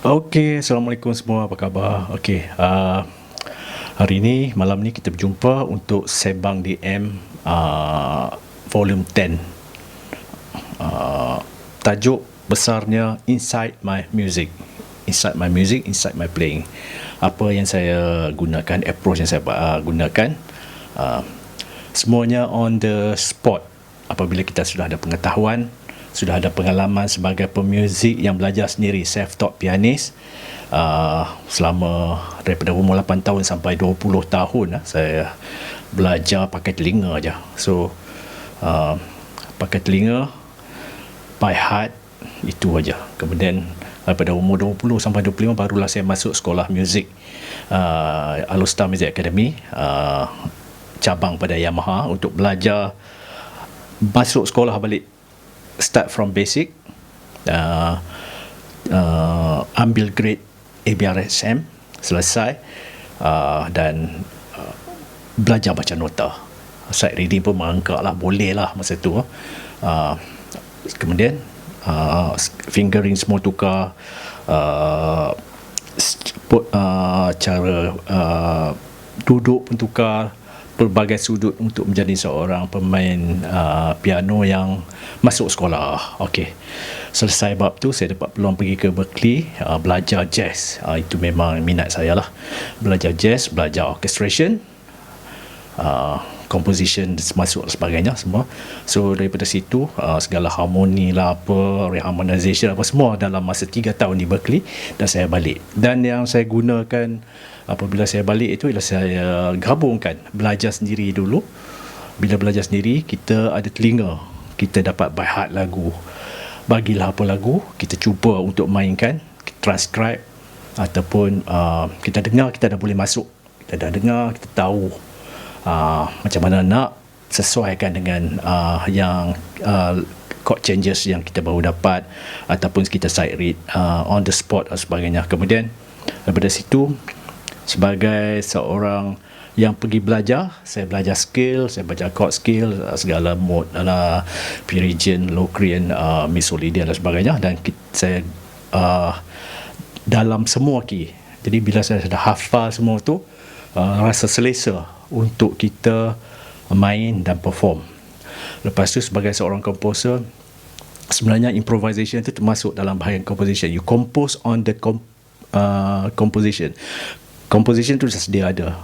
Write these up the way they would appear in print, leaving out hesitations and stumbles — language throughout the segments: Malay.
Okey, Assalamualaikum semua, apa khabar? Okey, hari ni, malam ni kita berjumpa untuk Sembang DM volume 10. Tajuk besarnya Inside My Music. Inside My Music, Inside My Playing. Apa yang saya gunakan, approach yang saya gunakan, semuanya on the spot. Apabila kita sudah ada pengetahuan, sudah ada pengalaman sebagai pemuzik yang belajar sendiri, self-taught pianis, selama daripada umur 8 tahun sampai 20 tahun saya belajar pakai telinga aja. So pakai telinga, by heart, itu aja. Kemudian daripada umur 20 sampai 25 barulah saya masuk sekolah muzik, Alustar Music Academy, cabang pada Yamaha, untuk belajar masuk sekolah balik, start from basic, ambil grade ABRSM, selesai, dan belajar baca nota. Sight reading pun merangkak lah, boleh lah masa tu. Kemudian fingering semua tukar, cara duduk pun tukar, pelbagai sudut untuk menjadi seorang pemain piano yang masuk sekolah. Okey, selesai bab tu, saya dapat peluang pergi ke Berkeley, belajar jazz. Itu memang minat saya lah, belajar jazz, belajar orchestration, composition masuk sebagainya semua. So daripada situ, segala harmoni lah, apa, reharmonization apa, semua dalam masa 3 tahun di Berkeley, dan saya balik. Dan yang saya gunakan apabila saya balik itu ialah saya gabungkan belajar sendiri dulu. Bila belajar sendiri, kita ada telinga, kita dapat by heart lagu, bagilah apa lagu, kita cuba untuk mainkan, transcribe, ataupun kita dengar, kita dah boleh masuk, kita dah dengar, kita tahu macam mana nak sesuaikan dengan yang chord changes yang kita baru dapat, ataupun kita sight read on the spot dan sebagainya. Kemudian daripada situ, sebagai seorang yang pergi belajar, saya belajar skill, saya belajar chord skill, segala mode, Phrygian, Locrian, Missolidian dan sebagainya, dan saya dalam semua key. Jadi bila saya sudah hafal semua tu, rasa selesa untuk kita main dan perform. Lepas tu, sebagai seorang komposer, sebenarnya improvisation itu termasuk dalam bahagian composition. You compose on the composition. Composition tu dah sedia ada.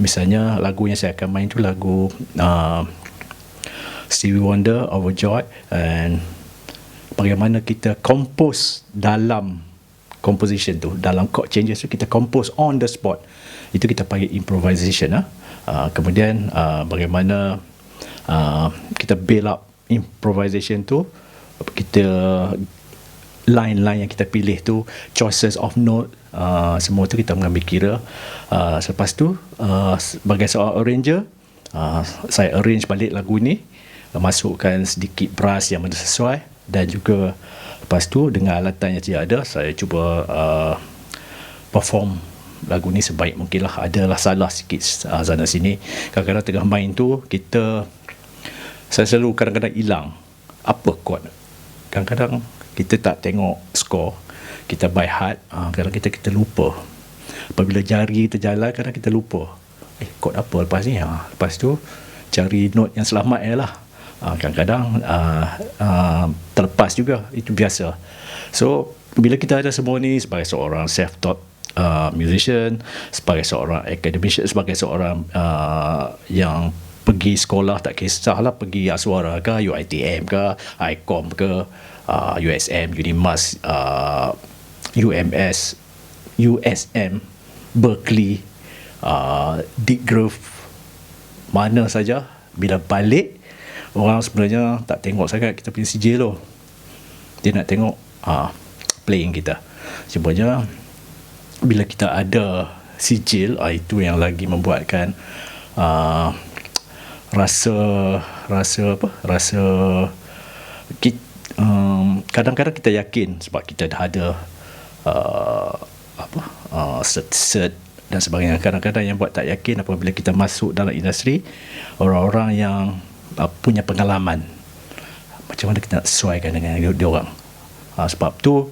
Misalnya lagu yang saya akan main tu lagu Stevie Wonder, Overjoyed, and bagaimana kita compose dalam composition tu, dalam chord changes tu, kita compose on the spot. Itu kita panggil improvisation. Kemudian bagaimana kita build up improvisation tu, kita line-line yang kita pilih tu, choices of note, semua tu kita mengambil kira. Selepas tu, sebagai seorang arranger, saya arrange balik lagu ni, masukkan sedikit brass yang mana sesuai, dan juga lepas tu dengan alatan yang tidak ada, saya cuba perform lagu ni sebaik mungkin lah. Adalah salah sikit sana sini. Kadang-kadang tengah main tu, saya selalu kadang-kadang hilang apa chord. Kadang-kadang kita tak tengok score, kita by heart, kadang kita lupa. Apabila jari kita jalan, kadang kita lupa, chord apa lepas ni. Lepas tu cari note yang selamat lah. Kadang-kadang terlepas juga, itu biasa. So bila kita ada semua ni, sebagai seorang self-taught musician, sebagai seorang academician, sebagai seorang yang pergi sekolah, tak kisahlah pergi Aswara ke, UiTM ke, ICOM ke, USM, UNIMAS, UMS, USM, Berkeley, Dick Grove, mana saja, bila balik, orang sebenarnya tak tengok sangat kita punya sijil tu. Dia nak tengok playing kita. Sebenarnya bila kita ada sijil, itu yang lagi membuatkan rasa kadang-kadang kita yakin sebab kita dah ada cert dan sebagainya. Kadang-kadang yang buat tak yakin apabila kita masuk dalam industri, orang-orang yang punya pengalaman, macam mana kita nak sesuaikan dengan dia orang. Sebab tu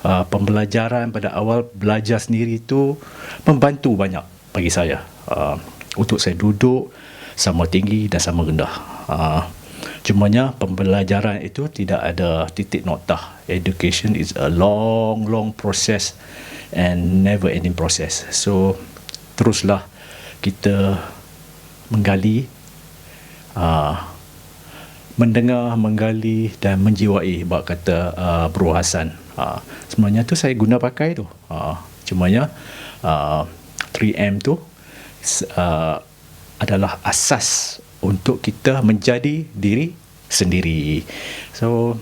pembelajaran pada awal belajar sendiri itu membantu banyak bagi saya. Untuk saya duduk sama tinggi dan sama rendah. Cumanya pembelajaran itu tidak ada titik noktah. Education is a long process and never ending process. So teruslah kita menggali, mendengar, menggali dan menjiwai, bab kata Bro Hassan. Sebenarnya tu saya guna pakai tu. Cumanya 3M tu adalah asas untuk kita menjadi diri sendiri. So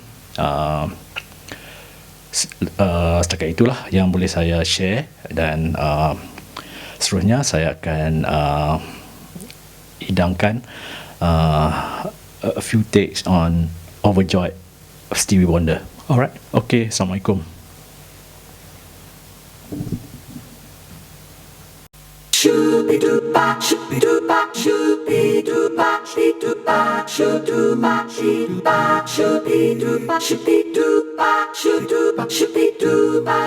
setakat itulah yang boleh saya share, dan seterusnya saya akan hidangkan a few takes on Overjoyed of Stevie Wonder. Alright, okay, Assalamualaikum. Shooby-doo-ba, shooby-doo-ba, shooby-doo-ba, shooby-doo-ba, shooby-doo-ba, shooby-doo-ba, shooby-doo-ba, shooby-doo-ba, shooby-doo-ba, shooby-doo-ba.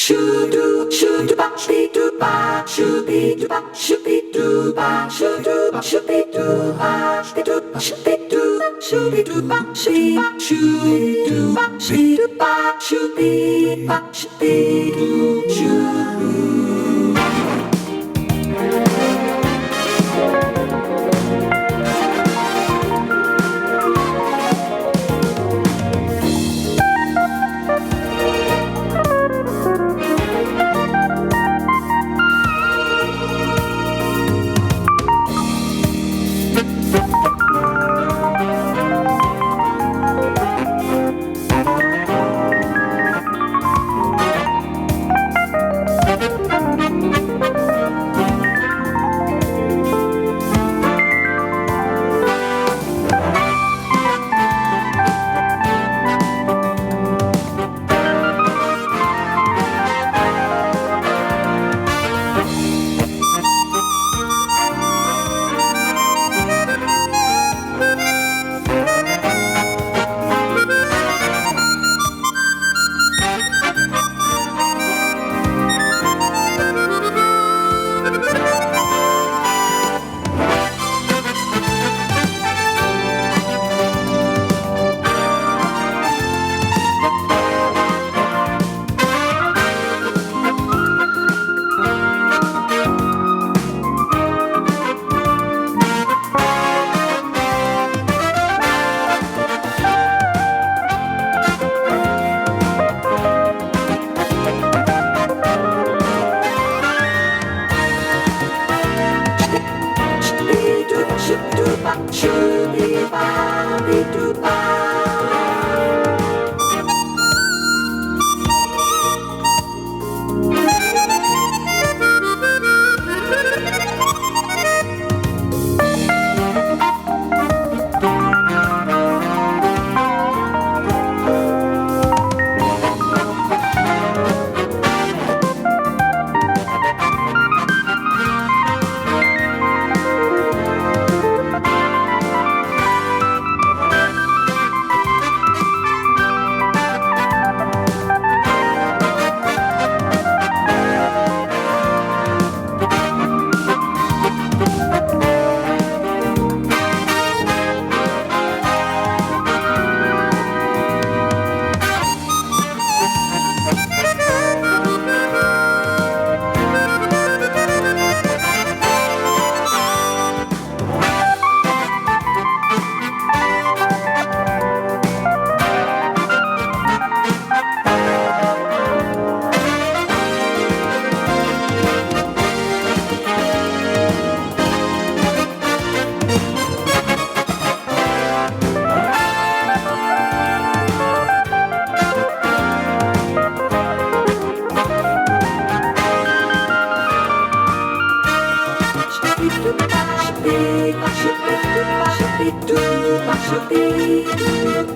Shoo-doo, shoo-doo-ba, shoo-doo.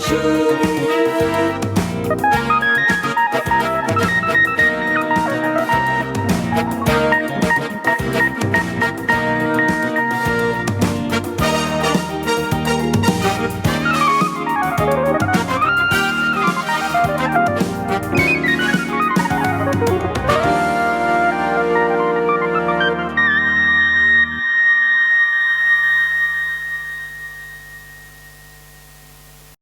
Should